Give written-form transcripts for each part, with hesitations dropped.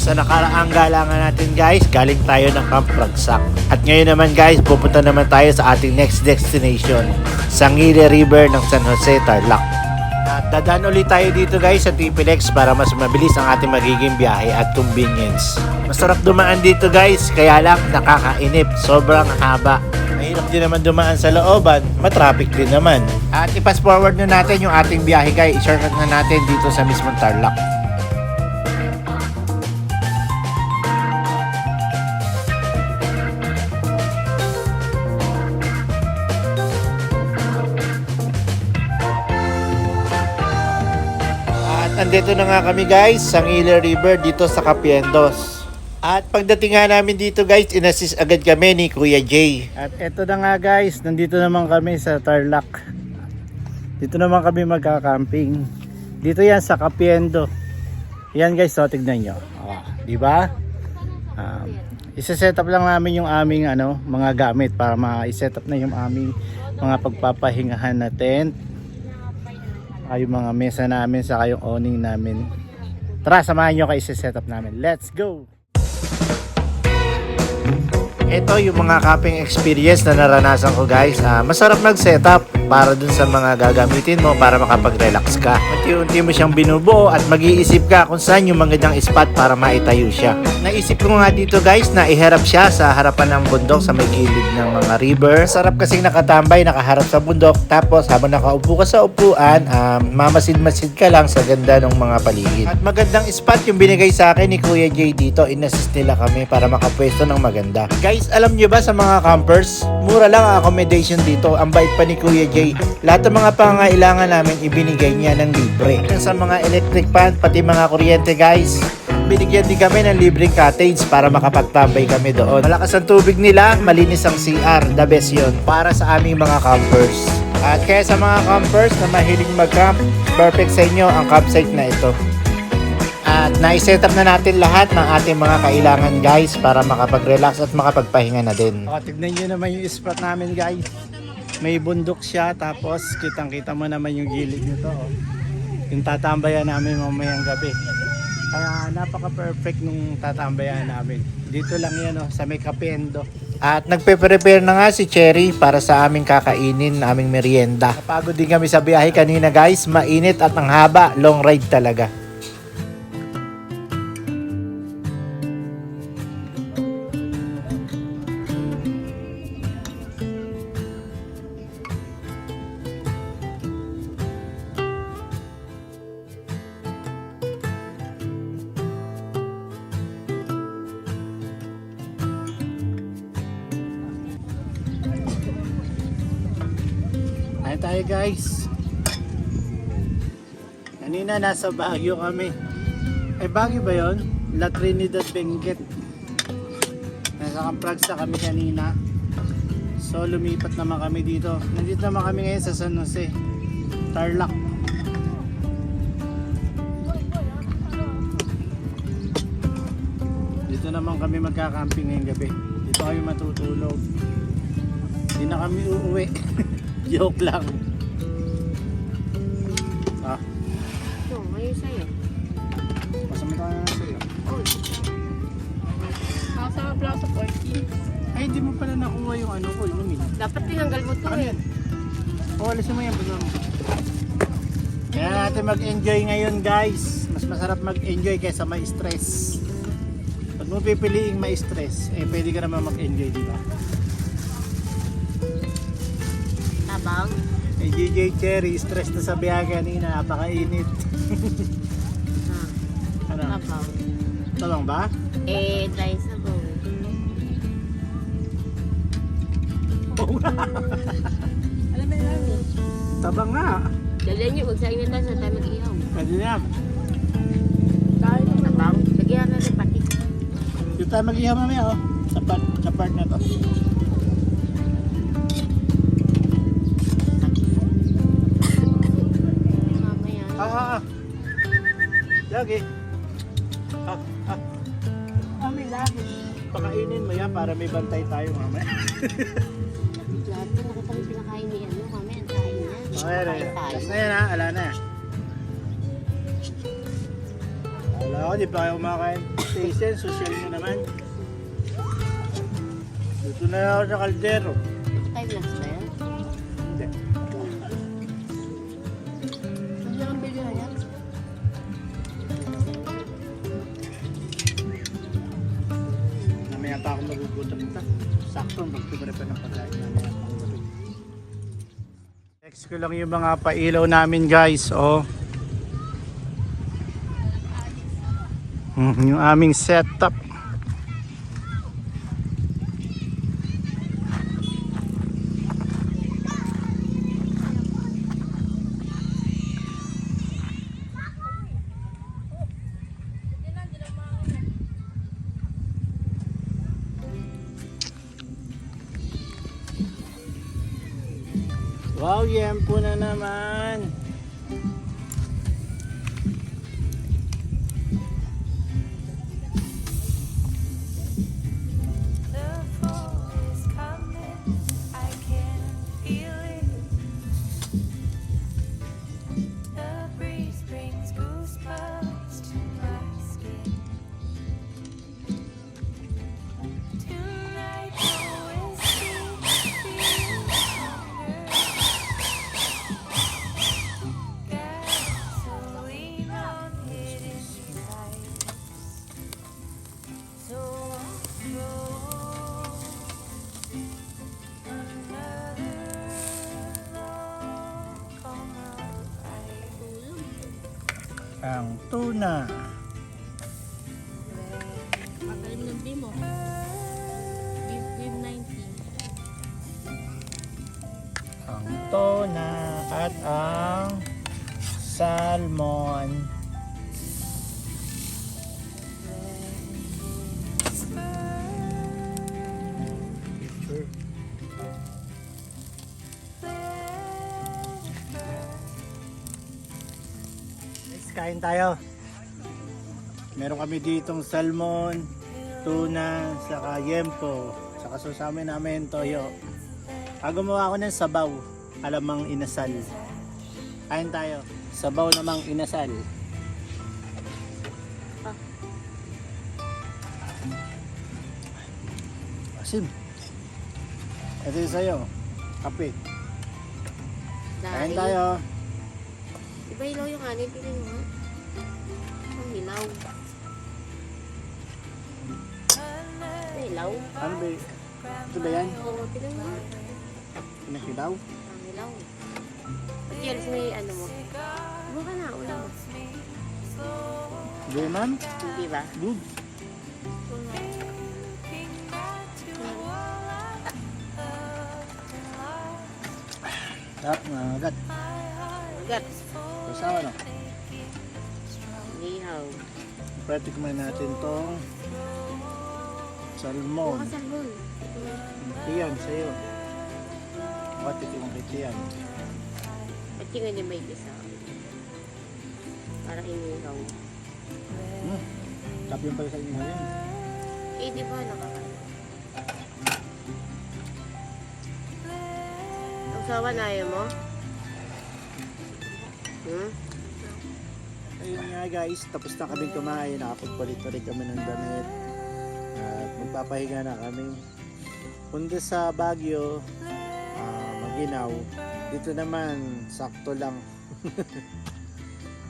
Sa nakaraang galangan natin guys, galing tayo ng Camp Ragsak. At ngayon naman guys, pupunta naman tayo sa ating next destination, Sangili River ng San Jose, Tarlac. At dadaan ulit tayo dito guys sa TPLEX para mas mabilis ang ating magiging biyahe at convenience. Masarap dumaan dito guys, kaya lang nakakainip, sobrang haba. Mahirap din naman dumaan sa looban, matraffic din naman. At i-fast forward na natin yung ating biyahe guys, i-shortcut na natin dito sa mismong Tarlac. Nandito na nga kami guys, Sangili River dito sa Capiendos. At pagdating nga namin dito guys, inassist agad kami ni Kuya Jay. At eto na nga guys, nandito naman kami sa Tarlac. Dito naman kami magka-camping. Dito yan sa Capiendo. Yan guys, so tignan nyo. Di ba? Isa-set up lang namin yung aming mga gamit para ma-set up na yung aming mga pagpapahingahan na tent. Yung mga mesa namin sa yung awning namin. Tara, samahan nyo kayo sa setup namin. Let's go! Ito yung mga camping experience na naranasan ko guys. Masarap mag-setup para dun sa mga gagamitin mo para makapag-relax ka. Unti-unti mo siyang binubuo at mag-iisip ka kung saan yung magandang spot para maitayo siya. Naisip ko nga dito guys na iharap siya sa harapan ng bundok sa may gilid ng mga river. Sarap kasing nakatambay, nakaharap sa bundok. Tapos habang nakaupo ka sa upuan, mamasid-masid ka lang sa ganda ng mga paligid. At magandang spot yung binigay sa akin ni Kuya Jay dito. Inassist nila kami para makapwesto ng maganda. Guys, alam nyo ba sa mga campers, mura lang ang accommodation dito. Ang bait pa ni Kuya Jay. Lahat ng mga pangangailangan namin ibinigay niya ng libre. Sa mga electric fan, pati mga kuryente guys. Binigyan din kami ng libreng cottage para makapagtambay kami doon. Malakas ang tubig nila, malinis ang CR, the best yun para sa aming mga campers. At kaya sa mga campers na mahilig mag-camp, perfect sa inyo ang campsite na ito. At nai-set up na natin lahat ng ating mga kailangan guys para makapag-relax at makapagpahinga na din. Tignan nyo naman yung spot namin guys. May bundok siya, tapos kitang-kita mo naman yung gilid nito. Yung tatambayan namin mamayang gabi. Kaya napaka-perfect nung tatambayan namin. Dito lang yan sa may Capiendo. At nagpe-prepare na nga si Cherry para sa aming kakainin, aming merienda. Napagod din kami sa biyahe kanina guys, mainit at ang haba, long ride talaga. Ayan tayo guys. Kanina nasa Baguio kami. Ay Baguio ba yun? La Trinidad Benguet. Nasa Camp Ragsak kami kanina. So lumipat naman kami dito. Nandito naman kami ngayon sa San Jose, Tarlac. Dito naman kami magka-camping ngayong gabi. Dito kami matutulog. Hindi na kami uuwi. Joke lang. Ito, may sa'yo. Masama tayo na sa'yo. Uy. Sa Plaza 14. Ay, hindi mo pala nakuha yung ko, yung lumina. Dapat tinanggal mo ito eh. Alisin mo yan, basta mo. Kaya natin mag-enjoy ngayon guys. Mas masarap mag-enjoy kaysa may stress. Pag mo pipiliing may stress, pwede ka naman mag-enjoy, di ba? Tabang. DJ Cherry, stress na sa biyahe kanina, napakainit. Ano? Tabang. Tabang ba? Dahil sa bowl. Alam mo lang eh. Tabang nga. Dalihan nyo, huwag sa inyo tayo sa tayo mag-ihaw. Pwede na. Tayo tabang. Lagyan na rin pati. Dito tayo mag-ihaw mamaya sa part na to. Lagi. Mami, lagi. Pakainin mo yan para may bantay tayo mamaya. Lahat na ako kami pinakain ni mamaya ang kain yan. Okay, last na yan ala na. Wala ako, di pa kayo kumakain. Station, social nyo naman. Dito na ako sa kaldero. 5 lakhs ba yan? Hindi. Ano ang bilhin na yan? Namaya pa ako magugutom ito. Sakto, magpipare pa ng pagkain namaya pa ako gabi. Next ko lang yung mga pailaw namin guys. Oh. Yung aming setup. Wow, yempo na naman. The fall is coming, I can feel it. The breeze brings goosebumps to my skin. Tonight the whiskey feels stronger. Gasoline on hidden sights. So Ang tuna. Pakalim ng beef mo. Beef 90. Ang tuna at ang salmon. Picture. Next, kain tayo. Meron kami ditong salmon, tuna, saka yempo, saka susama namin toyo. Gumawa ako ng sabaw, alamang inasal. Kain tayo. Sabaw namang inasal. Asim. Ito yung sa'yo. Kape. Kain tayo. Iba ilaw yung kanin, pili mo. Ang hilaw. May ilaw? Ano ba? Ito ba yan? Oo, pili mo. Pinakilaw? Ang hilaw. At yan, may ano mo. Buka ka na, ulam mo. Hindi man? Hindi ba? Good. Sarap na agad. Magat. Kasama no? Ihaw. Pratikman natin tong salmon. Buka salmon. Tiyan sa'yo. Matikin kay Tiyan. At yung ganyan may isa. Para inihaw. Tapos yung pala sa inyo yun. Eh, di ba nakakain? Ang sawa na ayaw mo? Ayun nga guys, tapos na kami kumain. Nakapagpalit na rin kami ng damit. At magpapahinga na kami. Punta sa Baguio, Maginaw. Dito naman, sakto lang.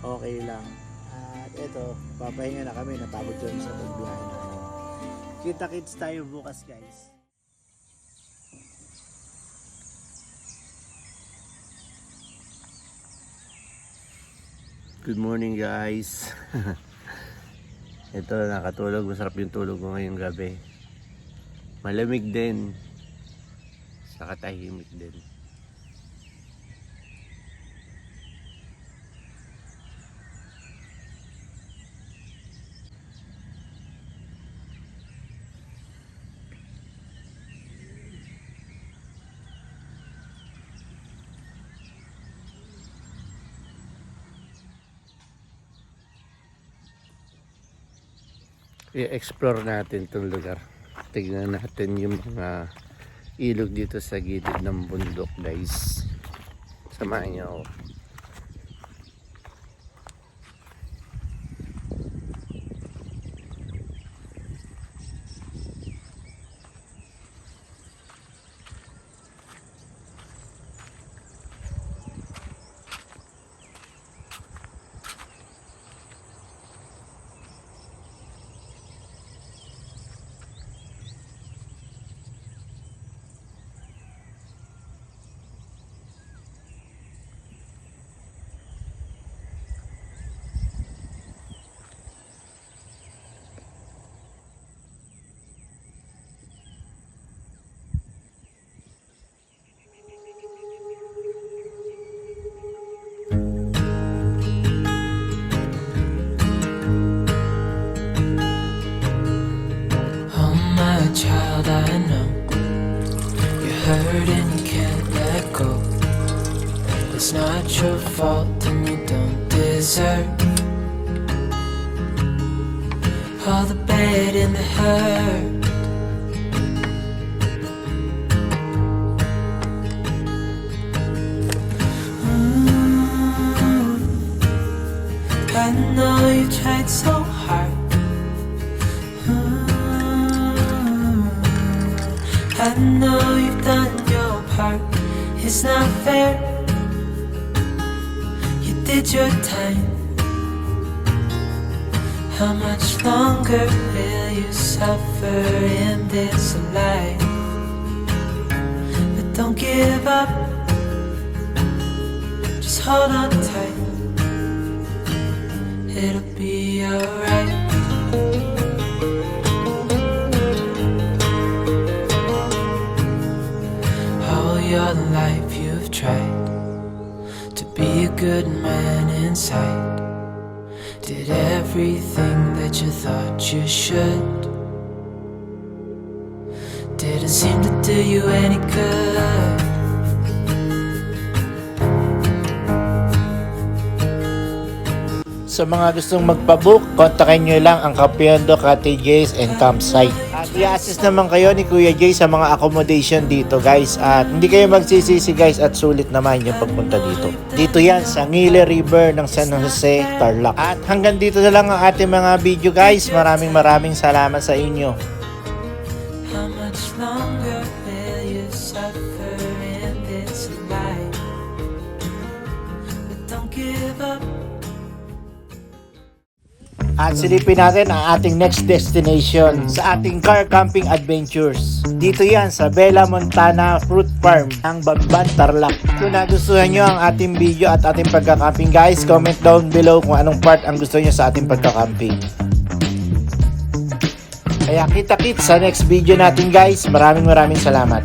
Okay lang. At eto, papahinga na kami. Napagod yun sa pagbiyahe namin. Kita-kits tayo bukas guys. Good morning guys. Ito, nakatulog. Masarap yung tulog ko ngayong gabi. Malamig din. Saka tahimik din. I-explore natin itong lugar. Tignan natin yung mga ilog dito sa gilid ng bundok guys. Samahan niyo ako. hurt and you can't let go. It's not your fault and you don't deserve all the bad and the hurt. I know you tried so hard. I know you've done your part. It's not fair. You did your time. How much longer will you suffer in this life? But don't give up. Just hold on tight. It'll be alright. All your life you've tried to be a good man inside. Did everything that you thought you should. Didn't seem to do you any good. Sa mga gustong magpabook, kontakin nyo lang ang Capiondo Cottages and Campsite. At i-assist naman kayo ni Kuya Jay sa mga accommodation dito guys. At hindi kayo magsisisi guys at sulit naman yung pagpunta dito. Dito yan sa Ngile River ng San Jose, Tarlac. At hanggang dito na lang ang ating mga video guys. Maraming salamat sa inyo. How much longer will you suffer in this life? But don't give up. At silipin natin ang ating next destination sa ating car camping adventures. Dito yan sa Bella Montana Fruit Farm ng Bamban, Tarlac. Kung nagustuhan nyo ang ating video at ating pagkakamping guys, comment down below kung anong part ang gusto nyo sa ating pagkakamping. Kaya kita-kits sa next video natin guys. Maraming salamat.